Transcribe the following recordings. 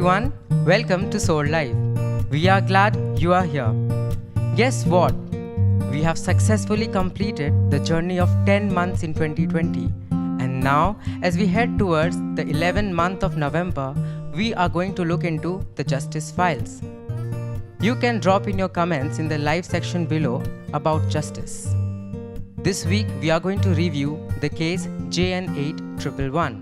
everyone, welcome to SOAR Live. We are glad you are here. Guess what? We have successfully completed the journey of 10 months in 2020. And now, as we head towards the 11th month of November, we are going to look into the justice files. You can drop in your comments in the live section below about justice. This week, we are going to review the case JN8111.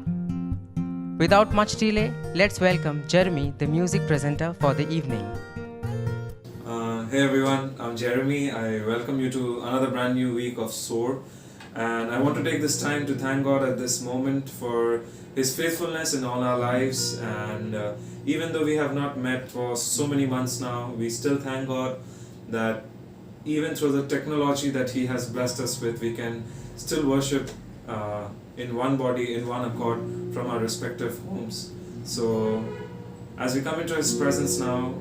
Without much delay, let's welcome Jeremy, the music presenter for the evening. Hey everyone, I'm Jeremy. I welcome you to another brand new week of SOAR, and I want to take this time to thank God at this moment for His faithfulness in all our lives. And even though we have not met for so many months now, we still thank God that even through the technology that He has blessed us with, we can still worship in one body, in one accord, from our respective homes. So as we come into His presence now,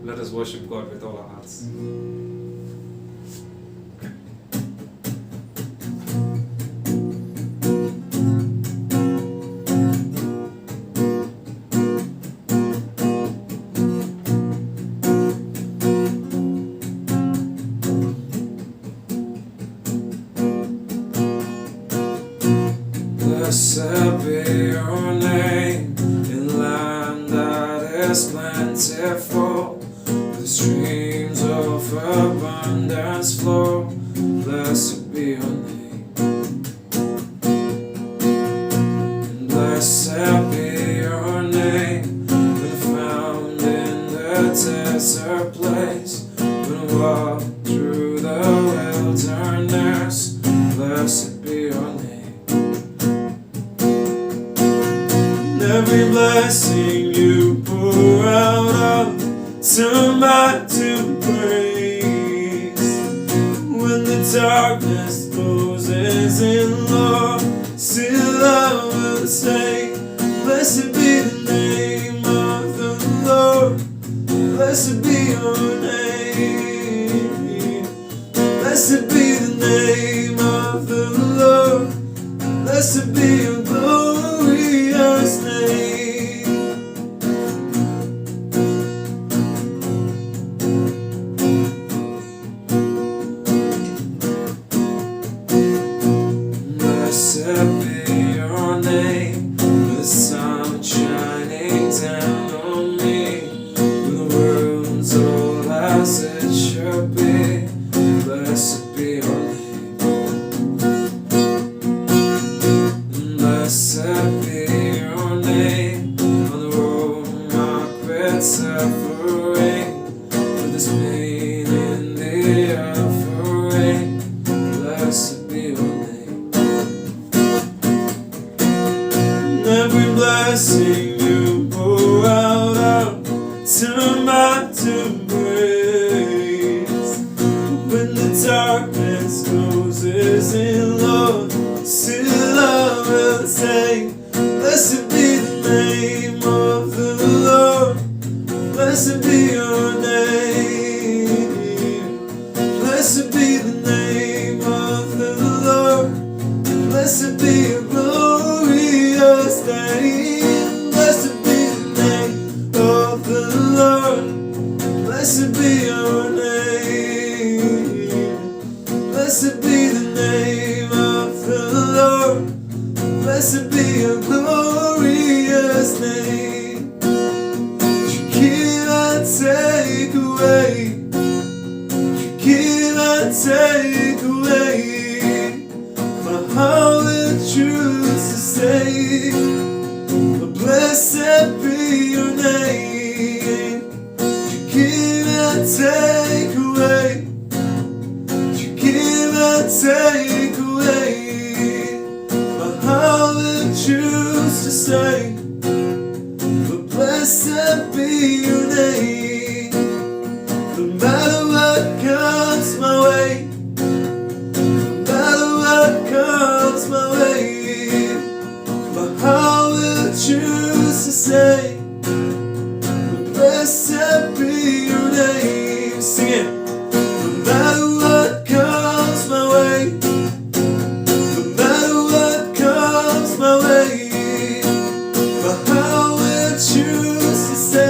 let us worship God with all our hearts. Blessed be your name in land that is plentiful, the streams of abundance flow. Blessed be your name. And blessed be your name when found in the desert place, when walked through the wilderness. Blessed be your name. Every blessing you pour out of, turn back to praise. When the darkness closes in, Lord, still I will say, blessed be the name of the Lord. Blessed be your name. Blessed be the name of the Lord. Blessed be your glorious name. Blessed be your name, with the sun shining down on me, with the world's all as it should be. Blessed be your name. Blessed be your name, on the road marked with suffering, with this pain in the offering. Blessed be your name. Every blessing you pour out of, turn back to praise. When the darkness closes in, Lord, still I will say, blessed be the name of the Lord. Blessed be your name. Blessed be the name of the Lord. Blessed be your glorious name. Blessed be the name of the Lord. Blessed be your name. Blessed be the name of the Lord. Blessed be your glorious name. You give and take away. You give and take away. My heart will choose to say, blessed be your name. You give and take away. You give and take away. My heart will choose to say, blessed be your name. No matter what comes my way, no matter what comes my way, my heart will choose to say, blessed be your name. Sing it. No matter what comes my way, no matter what comes my way, my heart will choose to say,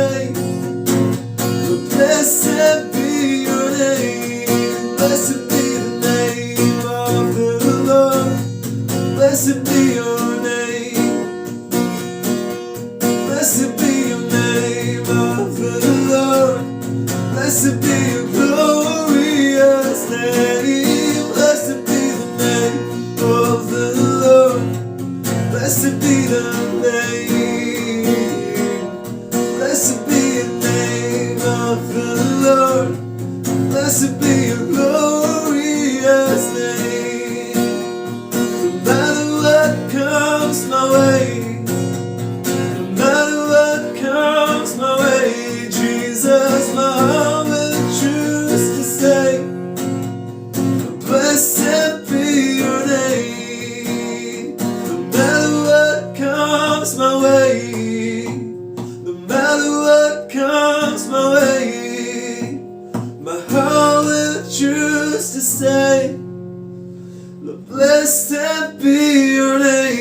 Blessed be your glorious name. Blessed be the name of the Lord. Blessed be the name. Blessed be the name of the Lord. Blessed be your glorious name. No matter what comes my way, no matter what comes my way, Jesus, my heart will choose to say, blessed be your name. No matter what comes my way, no matter what comes my way, my heart will choose to say, blessed be your name.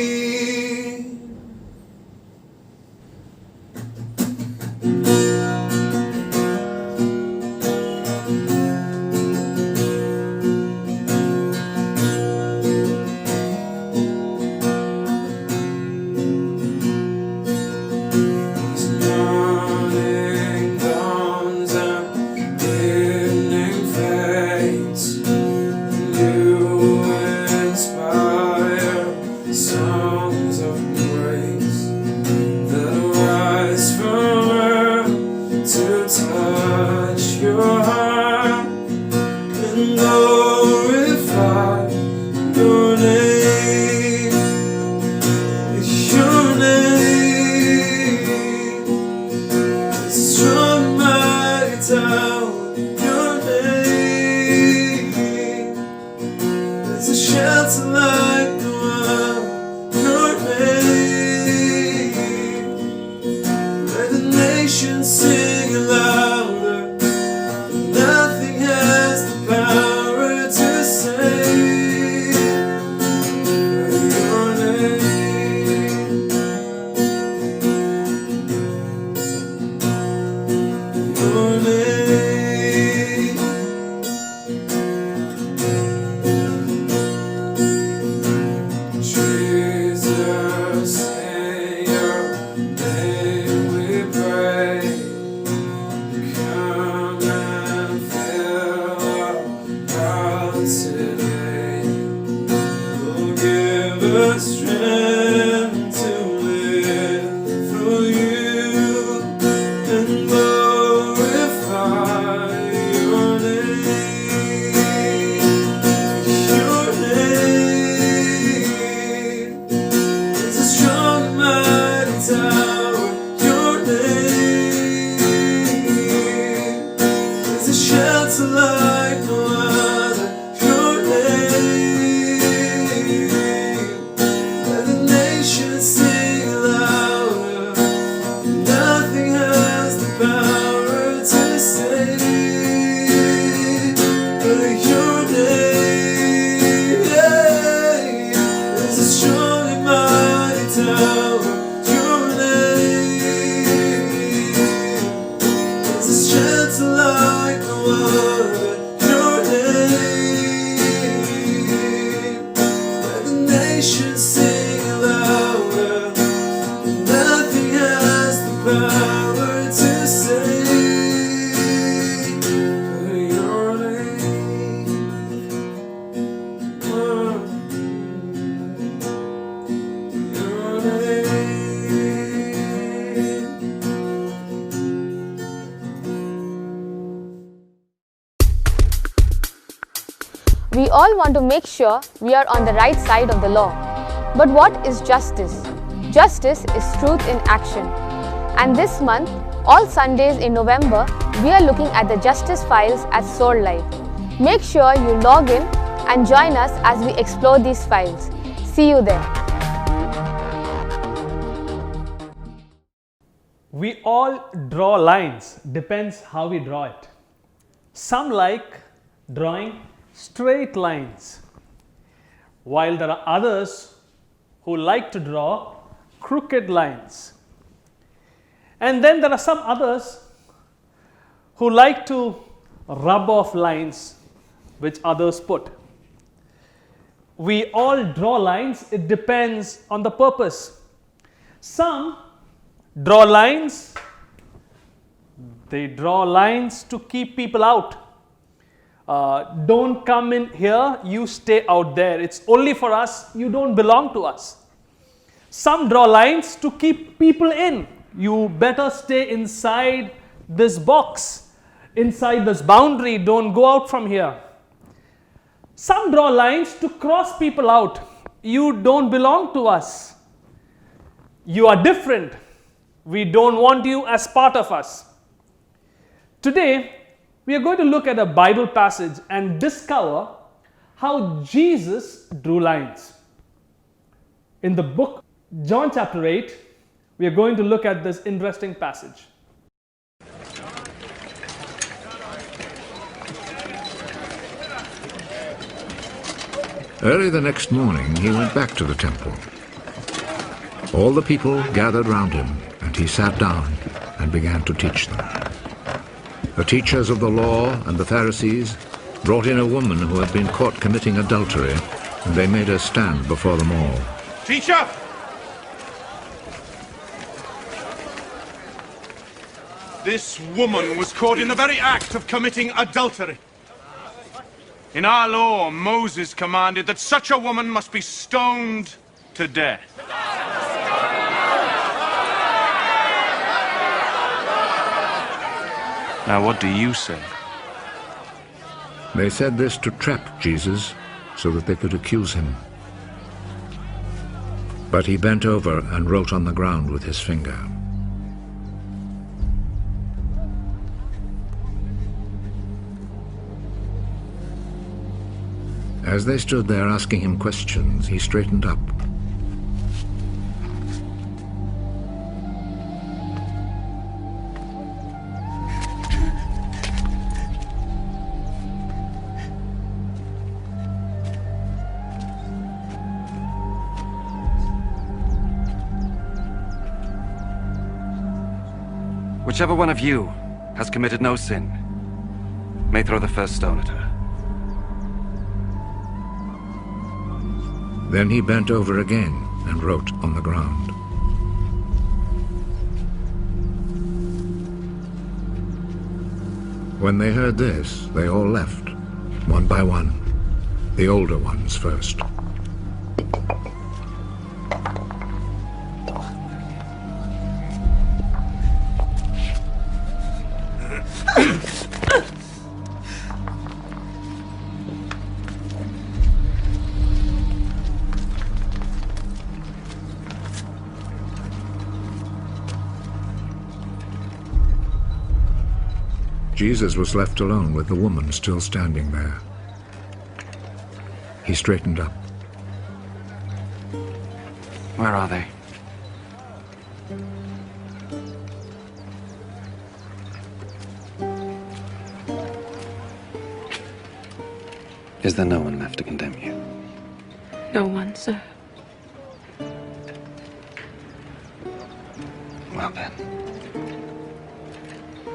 We all want to make sure we are on the right side of the law. But what is justice? Justice is truth in action. And this month, all Sundays in November, we are looking at the Justice Files at SOAR Live. Make sure you log in and join us as we explore these files. See you there. We all draw lines, depends how we draw it. Some like drawing straight lines, while there are others who like to draw crooked lines. And then there are some others who like to rub off lines which others put. We all draw lines, it depends on the purpose. Some draw lines They draw lines to keep people out. Don't come in here, you stay out there. It's only for us, you don't belong to us. Some draw lines to keep people in. You better stay inside this box, inside this boundary, don't go out from here. Some draw lines to cross people out. You don't belong to us. You are different. We don't want you as part of us. Today, we are going to look at a Bible passage and discover how Jesus drew lines. In the book John chapter 8, we are going to look at this interesting passage. Early the next morning, he went back to the temple. All the people gathered round him, and he sat down and began to teach them. The teachers of the law and the Pharisees brought in a woman who had been caught committing adultery, and they made her stand before them all. Teacher! This woman was caught in the very act of committing adultery. In our law, Moses commanded that such a woman must be stoned to death. Now, what do you say? They said this to trap Jesus so that they could accuse him. But he bent over and wrote on the ground with his finger. As they stood there asking him questions, he straightened up. Whichever one of you has committed no sin may throw the first stone at her. Then he bent over again and wrote on the ground. When they heard this, they all left, one by one, the older ones first. Jesus was left alone with the woman still standing there. He straightened up. Where are they? Is there no one left to condemn you? No one, sir. Well then,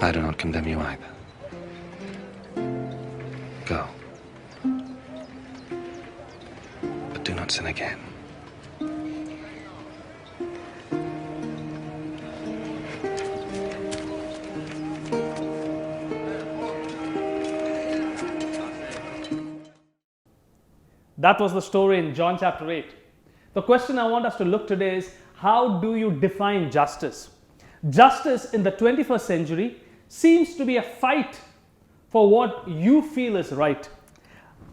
I do not condemn you either. Go. But do not sin again. That was the story in John chapter 8. The question I want us to look today is, how do you define justice? Justice in the 21st century seems to be a fight for what you feel is right.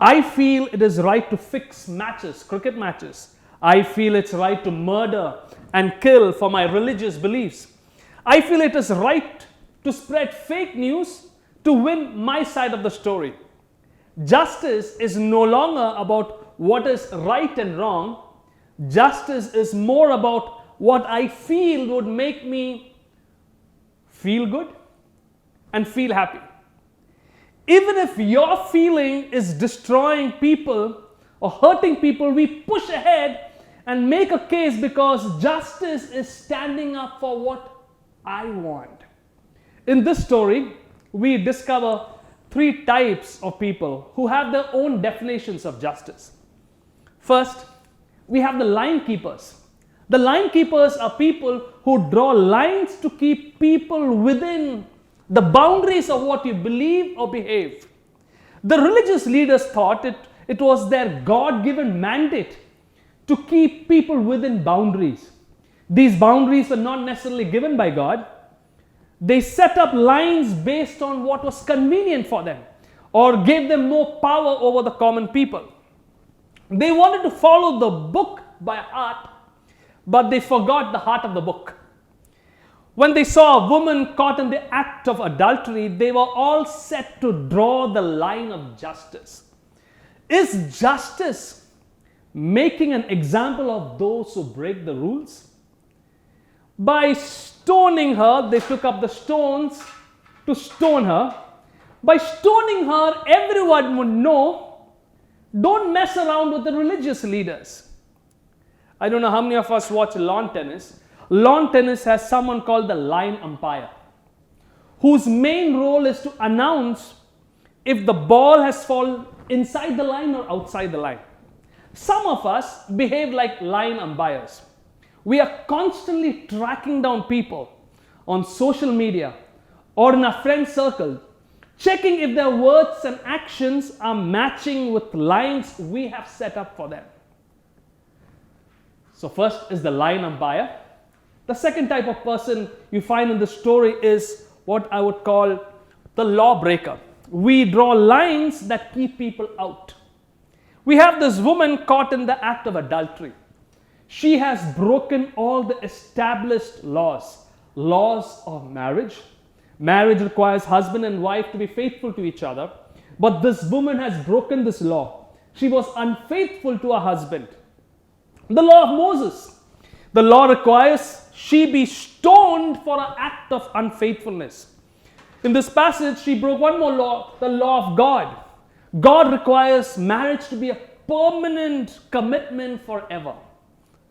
I feel it is right to fix matches, cricket matches. I feel it's right to murder and kill for my religious beliefs. I feel it is right to spread fake news to win my side of the story. Justice is no longer about what is right and wrong. Justice is more about what I feel would make me feel good and feel happy. Even if your feeling is destroying people or hurting people, we push ahead and make a case because justice is standing up for what I want. In this story, we discover three types of people who have their own definitions of justice. First, we have the line keepers. The line keepers are people who draw lines to keep people within the boundaries of what you believe or behave. The religious leaders thought it was their God-given mandate to keep people within boundaries. These boundaries were not necessarily given by God. They set up lines based on what was convenient for them or gave them more power over the common people. They wanted to follow the book by heart, but they forgot the heart of the book. When they saw a woman caught in the act of adultery, they were all set to draw the line of justice. Is justice making an example of those who break the rules? By stoning her, they took up the stones to stone her. By stoning her, everyone would know, don't mess around with the religious leaders. I don't know how many of us watch lawn tennis. Lawn tennis has someone called the line umpire, whose main role is to announce if the ball has fallen inside the line or outside the line. Some of us behave like line umpires. We are constantly tracking down people on social media or in our friend circle, checking if their words and actions are matching with lines we have set up for them. So first is the line umpire. The second type of person you find in the story is what I would call the lawbreaker. We draw lines that keep people out. We have this woman caught in the act of adultery. She has broken all the established laws of marriage. Marriage requires husband and wife to be faithful to each other. But this woman has broken this law. She was unfaithful to her husband. The law of Moses. The law requires she be stoned for an act of unfaithfulness. In this passage, she broke one more law, the law of God. God requires marriage to be a permanent commitment forever.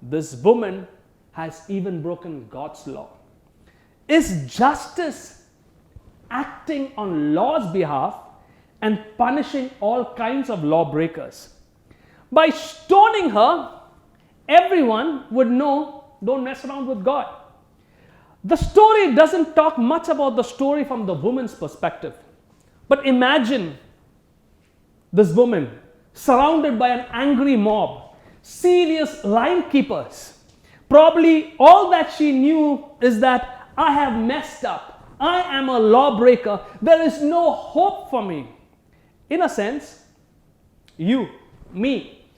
This woman has even broken God's law. Is justice acting on law's behalf and punishing all kinds of lawbreakers? By stoning her, everyone would know, don't mess around with God. The story doesn't talk much about the story from the woman's perspective. But imagine this woman surrounded by an angry mob, serious line keepers. Probably all that she knew is that I have messed up. I am a lawbreaker. There is no hope for me. In a sense, you, me,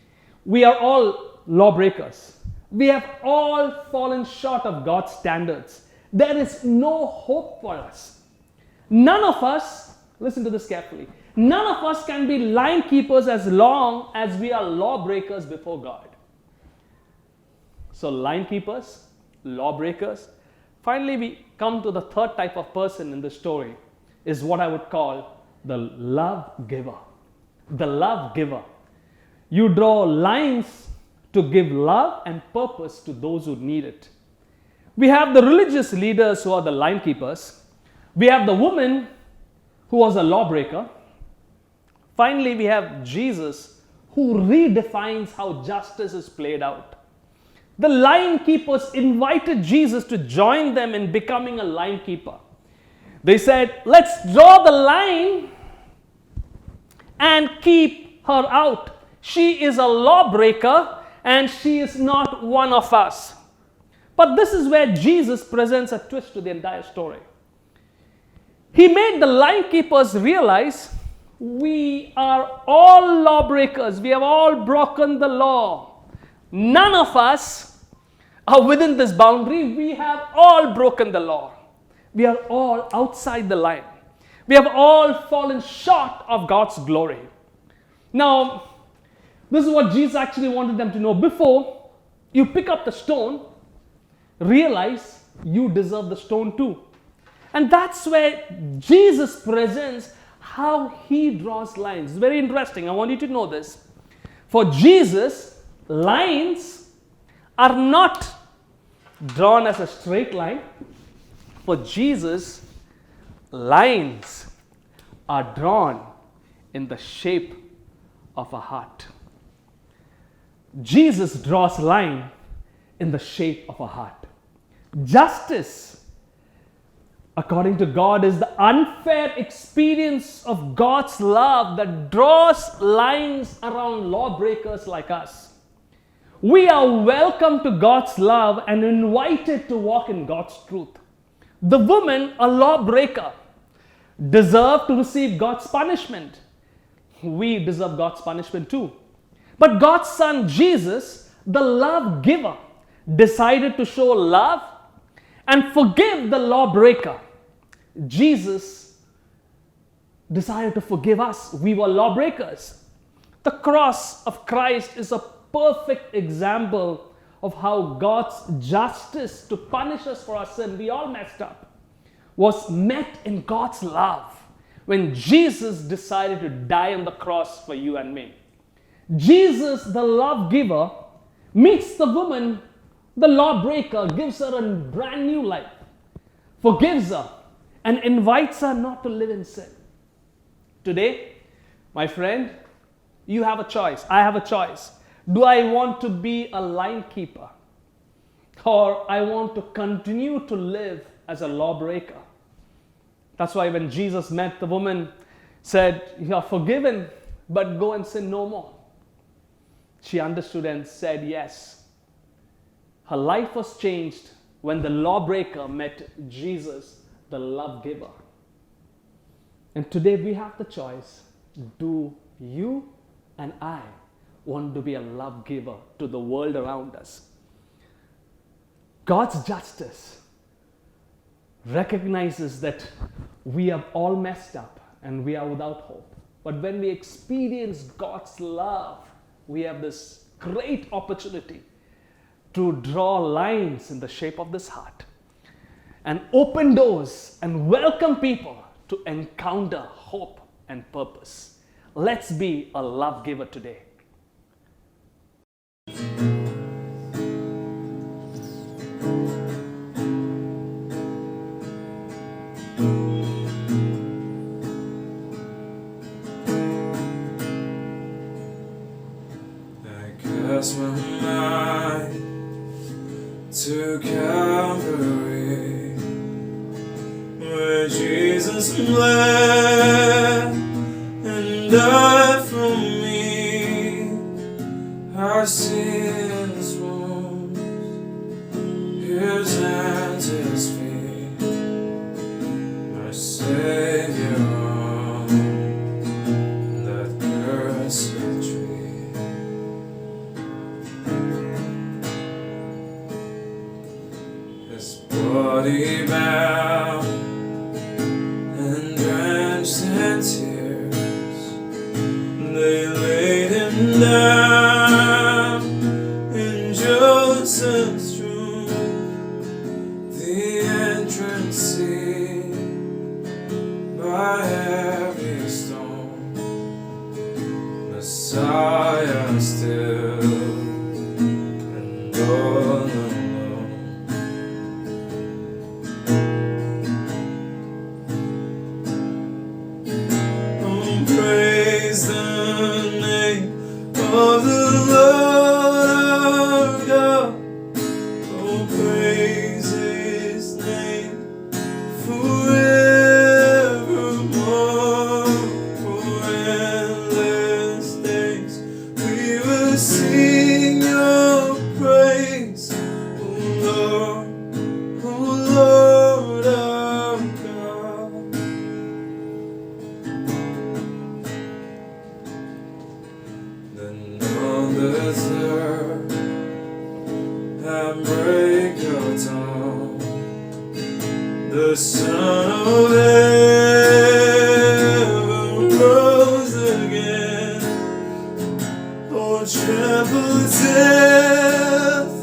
we are all lawbreakers. We have all fallen short of God's standards. There is no hope for us. None of us, listen to this carefully, none of us can be line keepers as long as we are lawbreakers before God. So line keepers, lawbreakers. Finally, we come to the third type of person in the story, is what I would call the love giver. The love giver. You draw lines to give love and purpose to those who need it. We have the religious leaders who are the line keepers. We have the woman who was a lawbreaker. Finally, we have Jesus who redefines how justice is played out. The line keepers invited Jesus to join them in becoming a line keeper. They said, let's draw the line and keep her out. She is a lawbreaker and she is not one of us. But this is where Jesus presents a twist to the entire story. He made the line keepers realize we are all lawbreakers. We have all broken the law. None of us are within this boundary. We have all broken the law. We are all outside the line. We have all fallen short of God's glory. Now, this is what Jesus actually wanted them to know. Before you pick up the stone, realize you deserve the stone too. And that's where Jesus presents how he draws lines. It's very interesting. I want you to know this. For Jesus, lines are not drawn as a straight line. For Jesus, lines are drawn in the shape of a heart. Jesus draws line in the shape of a heart. Justice, according to God, is the unfair experience of God's love that draws lines around lawbreakers like us. We are welcome to God's love and invited to walk in God's truth. The woman, a lawbreaker, deserved to receive God's punishment. We deserve God's punishment too. But God's Son, Jesus, the love giver, decided to show love and forgive the lawbreaker. Jesus decided to forgive us. We were lawbreakers. The cross of Christ is a perfect example of how God's justice to punish us for our sin, we all messed up, was met in God's love when Jesus decided to die on the cross for you and me. Jesus, the love giver, meets the woman, the lawbreaker, gives her a brand new life, forgives her, and invites her not to live in sin. Today, my friend, you have a choice. I have a choice. Do I want to be a line keeper, or I want to continue to live as a lawbreaker? That's why when Jesus met the woman, said, "You are forgiven, but go and sin no more." She understood and said yes. Her life was changed when the lawbreaker met Jesus, the love giver. And today we have the choice. Do you and I want to be a love giver to the world around us? God's justice recognizes that we have all messed up and we are without hope. But when we experience God's love, we have this great opportunity to draw lines in the shape of this heart and open doors and welcome people to encounter hope and purpose. Let's be a love giver today. Cast my mind to Calvary, where Jesus bled and died for me. Our sins wounds, His hands, His feet, my Savior on that cursed tree. Body bound and drenched in tears, they laid Him down in Joseph's tomb, the entrance sealed by every stone. Messiah still and all alone. Praise the name of the Lord our God. Oh, praise His name forevermore. For endless days we will sing Your praise, oh Lord our God. Then on this earth at break of dawn, the Son of Heaven rose again. Oh, trample death,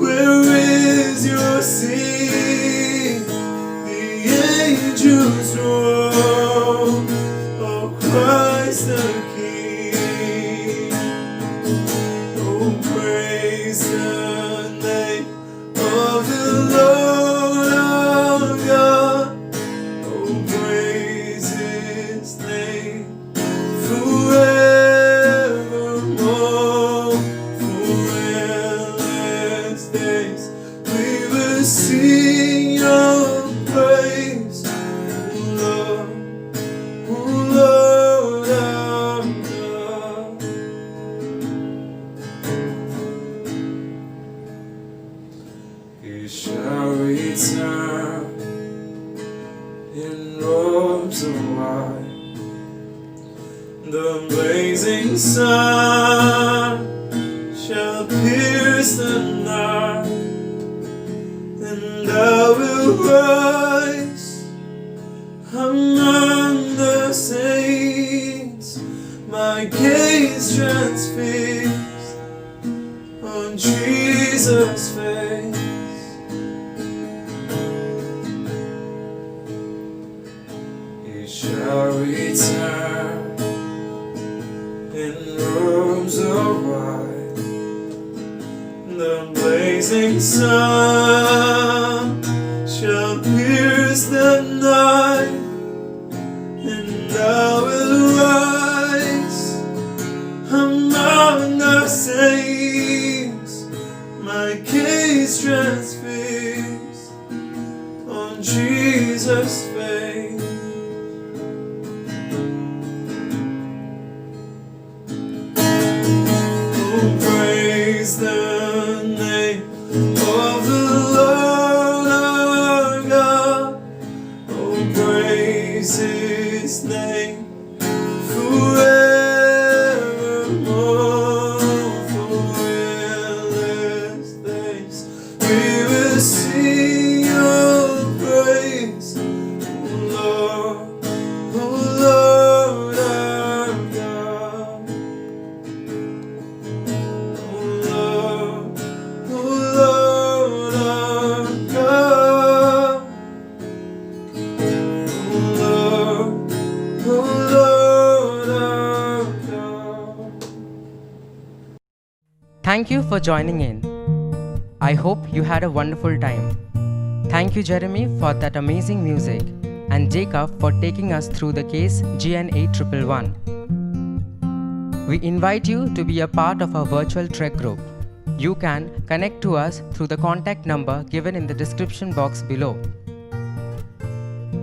where is your sting? The angels roar, oh Christ the King. Oh, praise the name of the Lord our God. Oh, praise His name forevermore. For endless days we will sing Your praise, in robes of white. The blazing sun shall pierce the night, and I will rise among the saints, my gaze transfixed on Jesus' face. He shall return in robes of white. The blazing sun shall pierce the night, and I will rise among the saints, my gaze transfixed on Jesus' face. Oh, praise the name of the Lord our God. Oh, praise His name forevermore. For endless days we will sing your praise, oh Lord our God. Oh Lord our God. Oh Lord our God. Thank you for joining in. I hope you had a wonderful time. Thank you, Jeremy, for that amazing music, and Jacob for taking us through the case GN8111. We invite you to be a part of our virtual Trek group. You can connect to us through the contact number given in the description box below.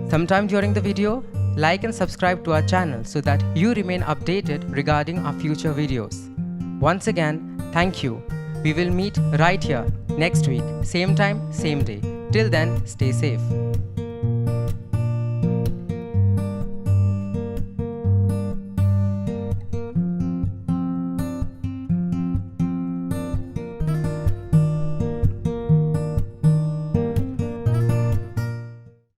Sometime during the video, like and subscribe to our channel so that you remain updated regarding our future videos. Once again, thank you. We will meet right here next week, same time, same day. Till then, stay safe.